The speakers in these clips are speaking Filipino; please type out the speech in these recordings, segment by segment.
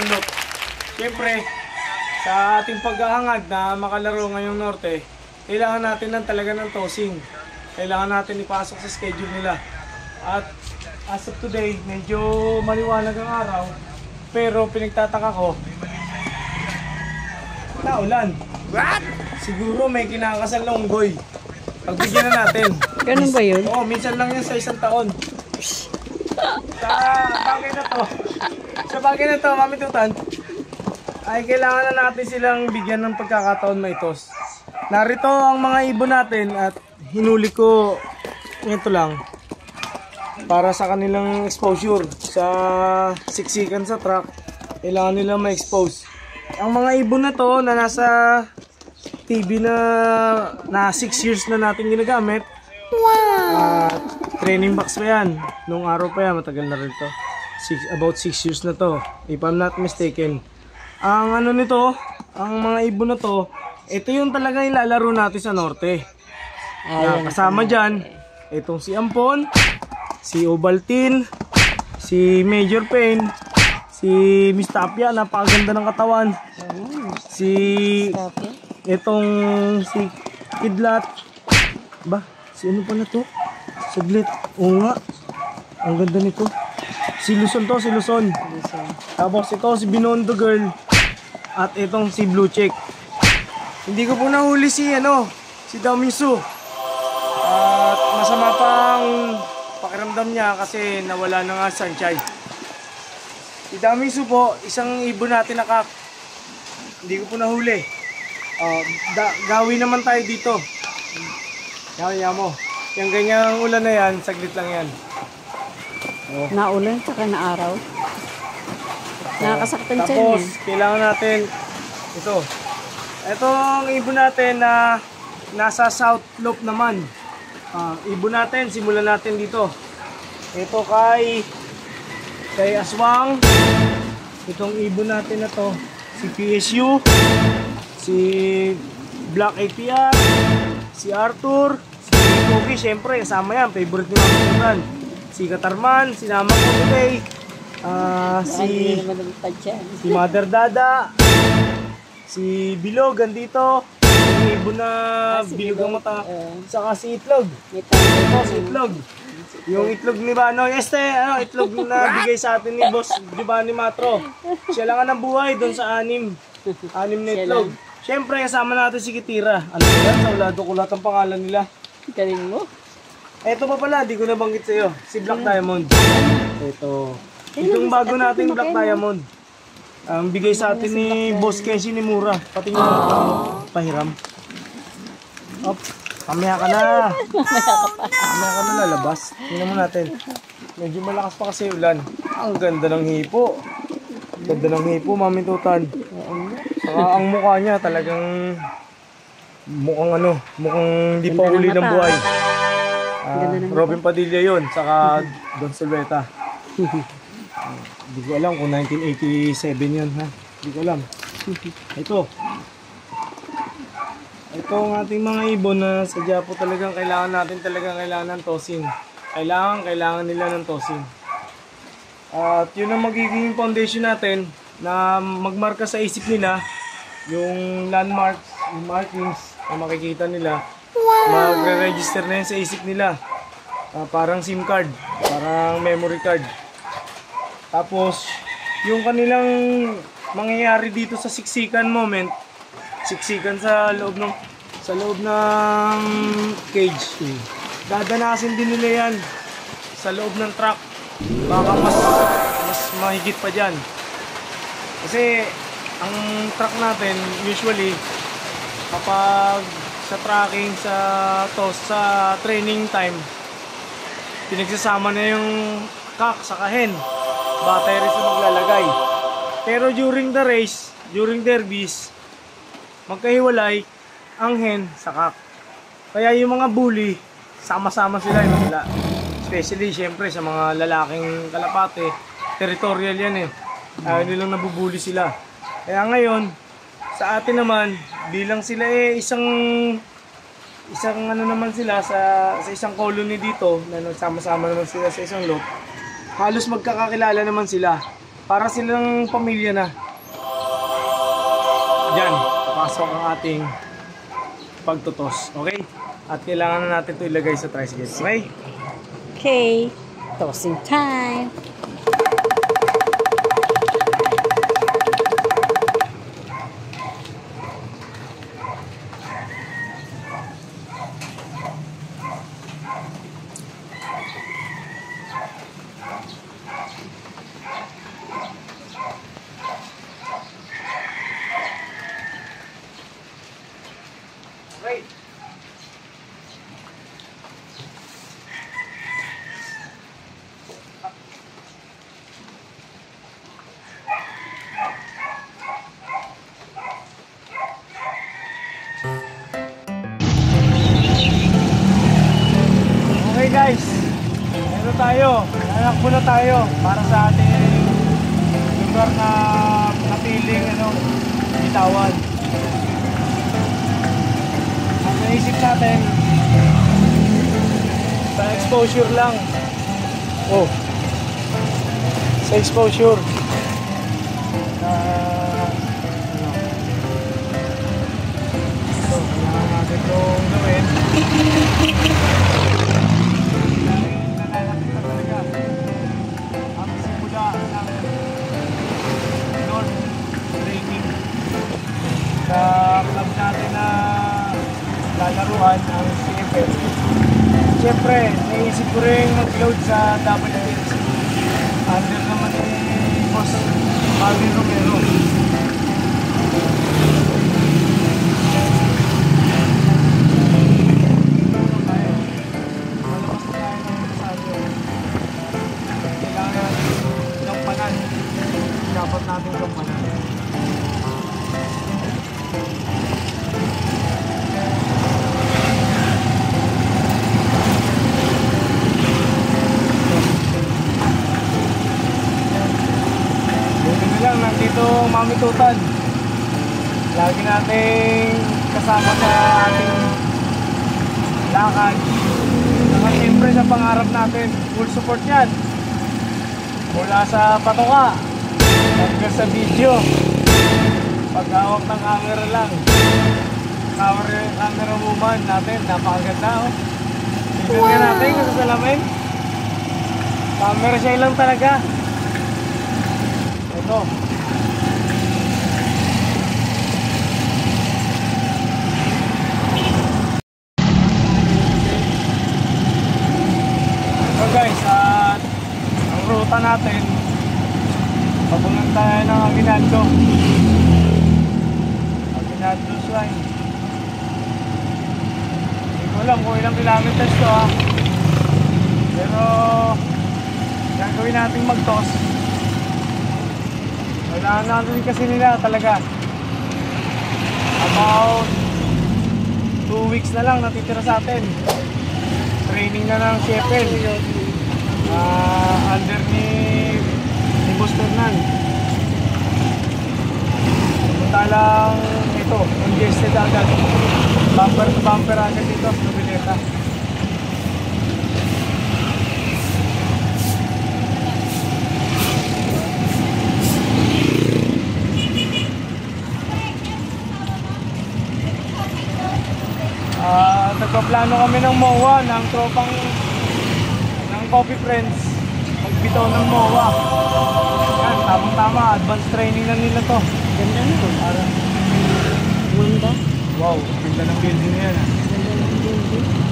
loop. Siyempre, sa ating paghahangad na makalaro ngayong norte, kailangan natin lang talaga ng tossing. Kailangan natin ipasok sa schedule nila. At as of today, medyo maliwanag ang araw. Pero pinagtataka ko, naulan. What? Siguro may kinakasal na unggoy. Pagbigyan na natin. Ganun ba yun? Oo, minsan lang yan sa isang taon. Sa bagay na to, Mami Tutan, ay kailangan na natin silang bigyan ng pagkakataon maitos. Narito ang mga ibon natin at hinuli ko ito lang para sa kanilang exposure sa siksikan sa truck. Kailangan nila ma-expose. Ang mga ibon na to na nasa TV na 6 years na natin ginagamit. Wow! Training box pa yan. Nung araw pa yan, matagal na rin to. About 6 years na to, if I'm not mistaken. Ang ano nito, ang mga ibon na to, ito yung talaga ilalaro natin sa norte. Kasama dyan, itong si Ampon, si Ovaltine, si Major Pain, si Miss Tapia, napakaganda ng katawan. Si itong si Kidlat. Ba, si ano pa na to? Saglit. Oo nga. Ang ganda nito. Si Luzon to, si Luzon. Tapos ito si Binondo Girl. At itong si Blue Check. Hindi ko po nahuli si Daominsu. At masama pang pakiramdam niya kasi nawala na nga sunshine. Si Daominsu po, isang ibon natin na kak. Hindi ko po nahuli. Gawin naman tayo dito. Yan mo. Yung ganyang ulan na yan, saglit lang yan. Naulan tsaka na araw. Nakakasaktan siya. Tapos, kailangan natin ito. Itong ibon natin na nasa south loop naman. Ibon natin, simulan natin dito. Ito kay Aswang. Itong ibon natin na to, si PSU, si Black APR, si Arthur, si Koki, syempre, kasama yan, favorite nila mga si Katarman, sinama ko today, si Mother Dada, si Bilog, andito, yung ibon na bilog ang mata, saka si Itlog. Ito, si Itlog. Yung itlog ni Bano, itlog na bigay sa atin ni Boss Giovanni Matro. Siya lang ang buhay doon sa anim na itlog. Siyempre, kasama natin si Kitira. Ano ba yan? Sa ulado ko lahat ang pangalan nila. Galing mo. Eto pa pala, di ko nabanggit sa'yo. Si Black Diamond. Ito. Itong bago nating Black Diamond. Ang bigay sa atin ni Boss Kenshi ni Mura. Pati nga pahiram. Op, mamaya ka na. Mamaya ka na lalabas. Tingnan mo natin. Medyo malakas pa kasi ulan. Ang ganda ng hipo. Ganda ng hipo, Mami Tutan. Saka ang mukha niya talagang mukhang hindi pa huli ng buhay. Robin Padilla yun, saka Don Silveta. Hindi ko alam kung 1987 yun, ha? Hindi ko alam. Ito ang ating mga ibon na sadya po talagang kailangan ng tossing. Kailangan nila ng tossing. At yun ang magiging foundation natin na magmarka sa isip nila yung landmarks, yung markings na makikita nila. Magre-register na yun sa isip nila. Parang SIM card, parang memory card. Tapos, yung kanilang mangyayari dito sa siksikan moment, siksikan sa loob ng cage. Dadanasin din nila yan sa loob ng truck. Baka mas mahigit pa dyan. Kasi, ang truck natin, usually, kapag sa tracking, sa training time, pinagsasama na yung kak sa hen. Battery sa maglalagay. Pero during the race, during derbies, magkahiwalay ang hen sa kak. Kaya yung mga bully, sama-sama sila yung sila. Especially, syempre, sa mga lalaking kalapate, territorial yan eh. Ayaw nilang nabubuli sila. Kaya ngayon, sa atin naman, bilang sila isang naman sila sa isang colony dito, na nagsama-sama naman sila sa isang loop, halos magkakakilala naman sila. para silang pamilya na. Diyan, pasok ang ating pagtutos. Okay? At kailangan na natin ito ilagay sa tricycle. Okay? Okay. Tossing time. Right. Okay guys, ito tayo. Nanakbo na tayo para sa ating lugar na napiling bitawan. Ang naisip natin sa exposure lang. Oh. Sa exposure. So, kailangan natin itong gawin. Dahil nananakit na talaga ang simula ng North training sa club natin na lalaruan ang CFL. Siyempre, naisip ko rin mag-load sa WTC. Under naman ni Boss Javi Romero. Malabas na tayo ng Rosario. Kailangan natin gampanan. Dapat natin gampanan. Lang, nandito Mami Tutan. Lagi nating kasama sa ating lakad. Saka siyempre sa pangarap natin, full support yan. Mula sa patoka hanggang sa video. Paghawak ng camera lang. Camera woman natin, napakaganda oh. Tignan nga natin kung sa salamin. Camera siya lang talaga. Ito. So guys, ang ruta natin papunta tayo ng Aguinaldo. Aguinaldo Shrine. Hindi ko alam kung ilang kilometers to ha. Pero gagawin natin mag-toss. Kailangan natin kasi nila talaga. About 2 weeks na lang natitira sa atin. Training na ng CFL. Under ni Boss Fernan. Samantalang ito, congested agad. Bumper to bumper agad dito sa Bileta. Nagpaplano kami ng MOA ng tropang ng Coffee Friends magbitaw ng MOA. Yan, tamang-tama, advanced training na nila to. Ganda na ito. Ganda. Wow, ganda ng building na yan. Ganda ng building.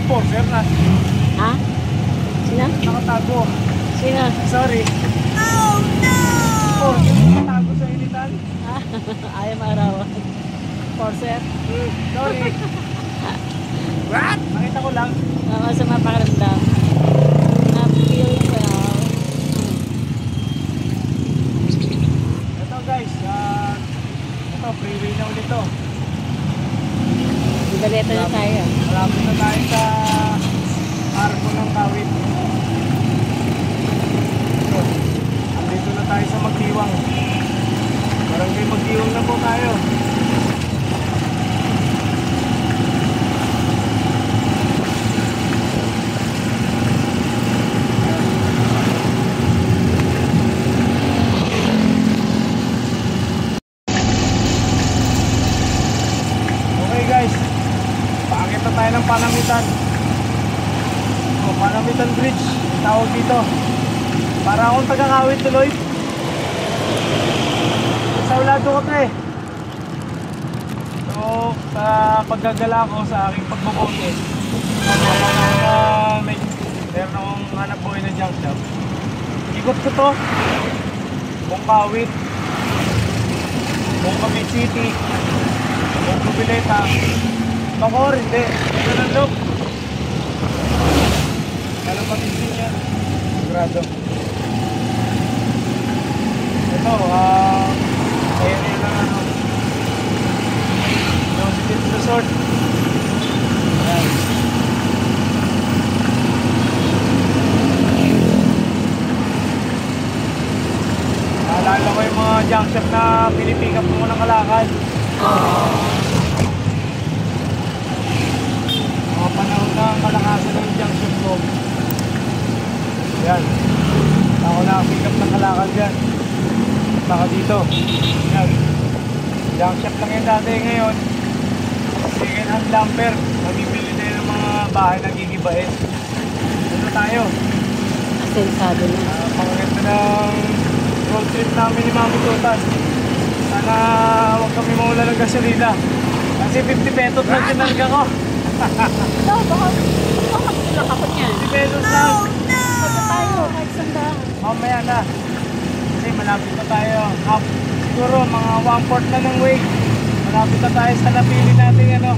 Enforcer na. Ha? Sino? Nakatago. Sino? Sorry. Oh no! Enforcer, nakatago sa initan. Ayaw maarawan. Forcer? Sorry. What? Nakita ko lang. Masama pakiramdam. Na-feel ko na. Ito guys, ito freeway na ulit to. Baleta na tayo. Malapit na tayo sa tawag dito. Para akong tagakawit tuloy. Sa ulado ko to eh. So, sa paggagala ko sa aking pagbabote, meron akong hanap buhay na junk shop. Ikot ko to. Buong Kawit, buong Cavite City, buong Rubileta, Bacoor, hindi. Ito ng look. Alam pa din yan. Sigurado. Ito, area lang ano. Yung resort. Ayan. Naalala ko yung mga junk shop na pinipick up mo ng kalakal. Mga panahon na malakasan ng junk shop ko. Yan. Ako nakapick up ng kalakal dyan. Saka dito. Yan. Junk shop lang yan dati ngayon. Second hand lumber. Mamibili tayo ng mga bahay na gigibahin. Dito tayo. Sensado na. Pangaganda ng road trip namin ni Mami Tutan. Sana huwag kami mawala ng gasolina. Kasi 50 pesos lang kinarga ko. No, baka magsilang ako niyan. 50 pesos lang. Pagka tayo, kahit sandaan. Mamaya na. Kasi malapit na tayo. Siguro mga 1/4 na ng way. Malapit na tayo sa napili natin ano.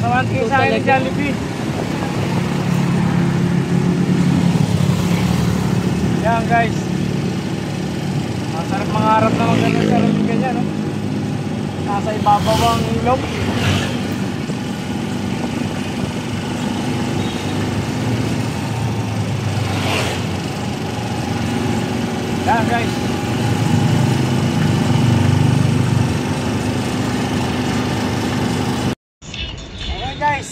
Samanting sa akin ni Jollibee. Yan guys. Masarap mangarap na magandang sa rin ganyan no? Nasa ibabaw ang ilog. Yan guys. Okay guys,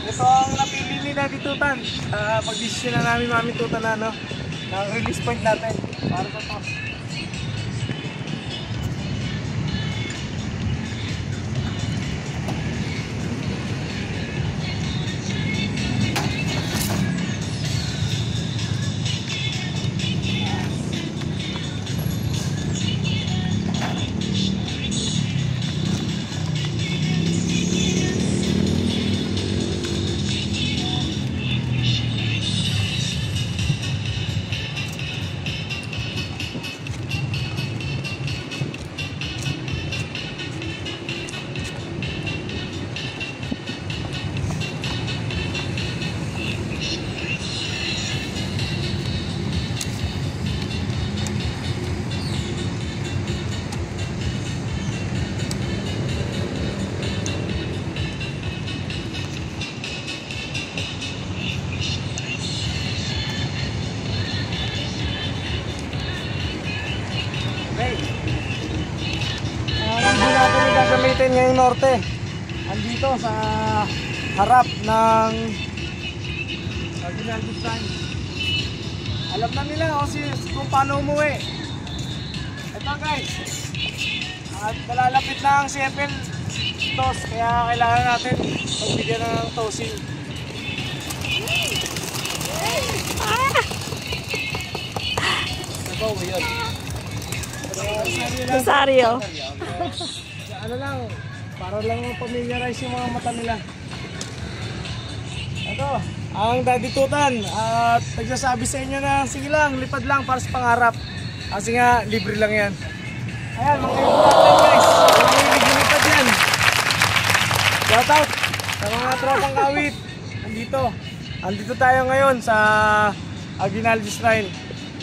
ito ang napili ni Daddy Tutan. Pag-decision na namin Mami Tutan na no? Ang release point natin para sa toss. Gagamitin ngayong norte andito sa harap ng Aguinaldo Shrine. Alam na nila kung paano umuwi. Ito guys, at malalapit na ang CFL toss, kaya kailangan natin magbigyan ng tossing. Ito yun. Rosario. Ano lang, para lang pamiliarize yung mga mata nila. Ito, ang Daddy Tutan at nagsasabi sa inyo na sige lang, lipad lang para sa pangarap. Kasi nga, libre lang yan. Ayan, mga natin guys. Mga lipad yan. Shout out sa mga tropang kawit. Andito tayo ngayon sa Aguinaldo Shrine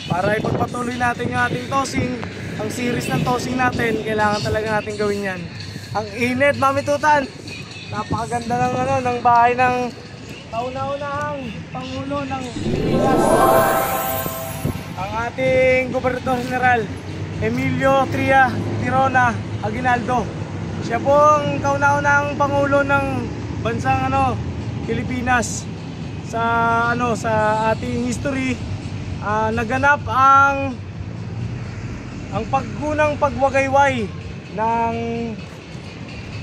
para ipagpatuloy natin yung ating tossing. Ang series ng tossing natin, kailangan talaga natin gawin yan. Ang init, Mami Tutan. Napakaganda ng, ng bahay ng kauna-unahang Pangulo ng Pilipinas. Ang ating Gobernador General, Emilio Tria Tirona Aguinaldo. Siya po ang kauna-unahang Pangulo ng bansang Pilipinas. Sa ating history, naganap ang paggunang pagwagayway ng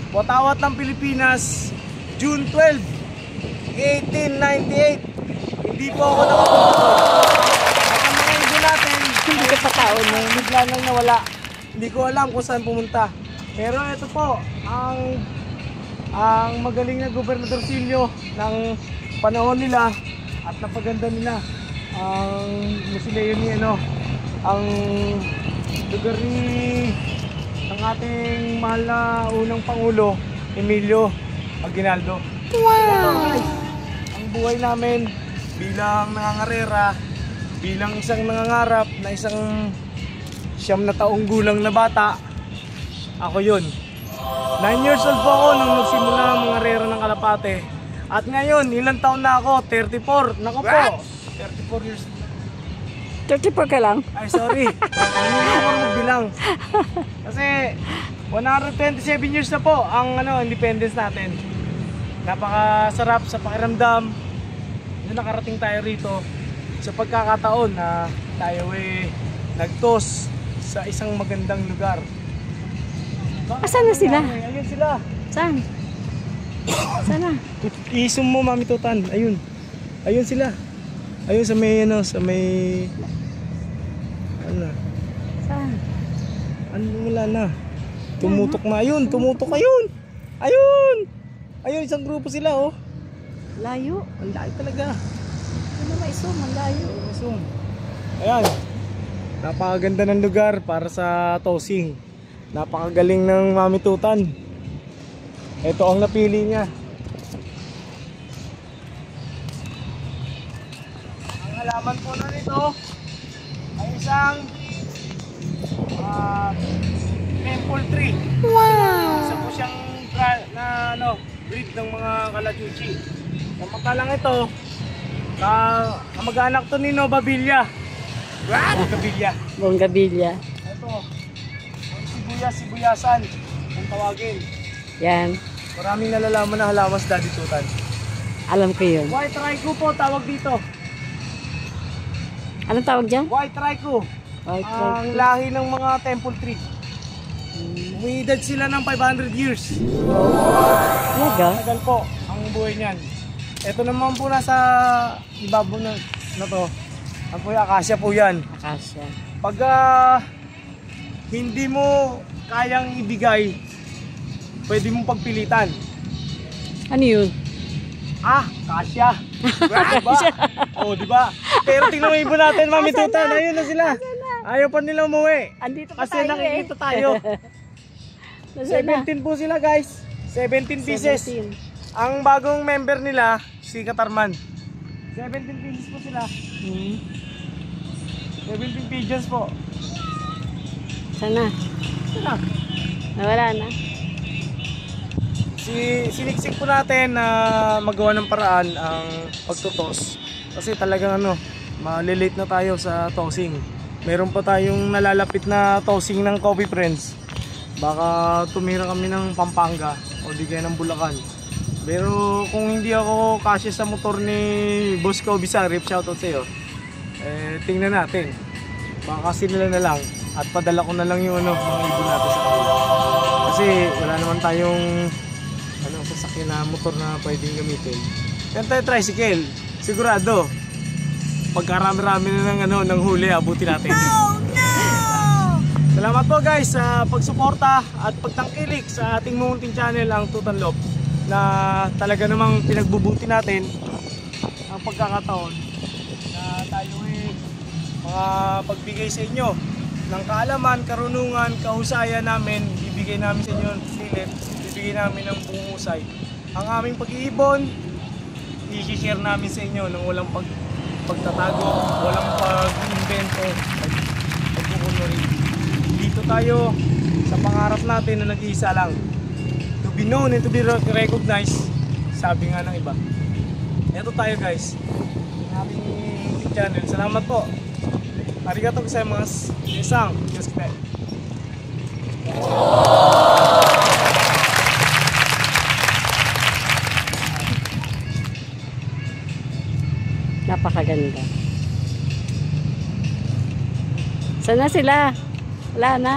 watawat ng Pilipinas June 12, 1898. Hindi po ako nakapunta. bigla nang nawala. Hindi ko alam kung saan pumunta. Pero ito po, ang magaling na Gobernador Silio ng panahon nila at napaganda nila ang musileo ni ang lugar ni ng ating mahal na unang Pangulo, Emilio Aguinaldo. Wow! Ang buhay namin bilang nangangarera, bilang isang nangangarap na isang 9 na taong gulang na bata, ako yun. 9 years old po ako nung nagsimula ang mangarera ng Kalapate. At ngayon, ilang taon na ako? 34. Naku po, 34 years. 34 ka lang? Ay, sorry. Hindi ako magbilang. Kasi 127 years na po ang independence natin. Napakasarap sa pakiramdam na nakarating tayo rito sa pagkakataon na tayo nagtos sa isang magandang lugar. Asan na sila? Ayun sila. Saan? Sana? I-zoom mo, Mami Tutan. Ayun. Ayun sila. Ayun sa may sa may Saan? wala na. Tumutok na. Ayun, tumutok. Ayun. Ayun. Ayun, isang grupo sila, oh. Layo. Ang layo talaga. Ano ba iso? Malayo. Zoom. Ayan. Napakaganda ng lugar para sa tossing. Napakagaling ng Mami Tutan. Ito ang napili niya. Ang halaman po na nito ay isang maple tree. Wow! Isa po siyang breed ng mga kalachuchi. Samantalang ito, kamag-anak to ni Novabilia. Novabilia. Bonggabilya. Ito, ang sibuyasan ang tawagin. Yan. Maraming nalalaman na halaman sa Daddy Tutan. Alam ko yun. White Raikou po tawag dito. Anong tawag dyan? White Raikou. White Ang lahi ng mga temple tree. Umiidad sila ng 500 years. Talaga? Tagal po ang buhay niyan. Ito naman po nasa ibabaw na to. Ang po yung akasya po yan. Akasya. Pag hindi mo kayang ibigay, pwede mong pagpilitan. Ano yun? Kasya. Diba? Oh, diba? Pero tingnan mo ibon natin, Mami Tutan. Ayun na sila. Ayaw pa nila umuwi. Andito pa Kasi tayo nakikita tayo. Nasaan na? 17 po sila, guys. 17 pieces. 17. Ang bagong member nila, si Katarman. 17 pieces po sila. 17 pigeons po. Sana? Sila. Nawala na. Siniksik po natin na magawa ng paraan ang pagtutos. Kasi talagang malilate na tayo sa tossing. Meron pa tayong nalalapit na tossing ng Coffee Friends. Baka tumira kami ng Pampanga o di kaya ng Bulacan. Pero kung hindi ako kasya sa motor ni Boss Kobe Sarip, shoutout sa iyo. Tingnan natin. Baka sila na lang at padala ko na lang yung mga ibon natin sa kanila. Kasi wala naman tayong sasakyan na motor na pwedeng gamitin. Yan tayo tricycle. Sigurado. Pagkarami-rami na ng huli, abutin natin. Oh, no! Salamat po guys sa pagsuporta at pagtangkilik sa ating munting channel, ang Tutan Love, na talaga namang pinagbubuti natin ang pagkakataon na tayo mga pagbigay sa inyo ng kaalaman, karunungan, kahusayan namin. Bibigay namin sa inyo ng silip, bibigay namin ng bungusay. Ang aming pag-iibon, i-share namin sa inyo ng walang pagtatago, walang pag-invento, pagkukunwari. Dito tayo sa pangarap natin na nag-iisa lang. To be known and to be recognized, sabi nga ng iba. Ito tayo guys, ang aming channel. Salamat po. Arigatou gozaimasu. Isang, yosuke. Napakaganda. Saan na sila? Wala na.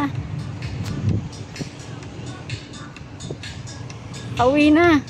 Pauwi na.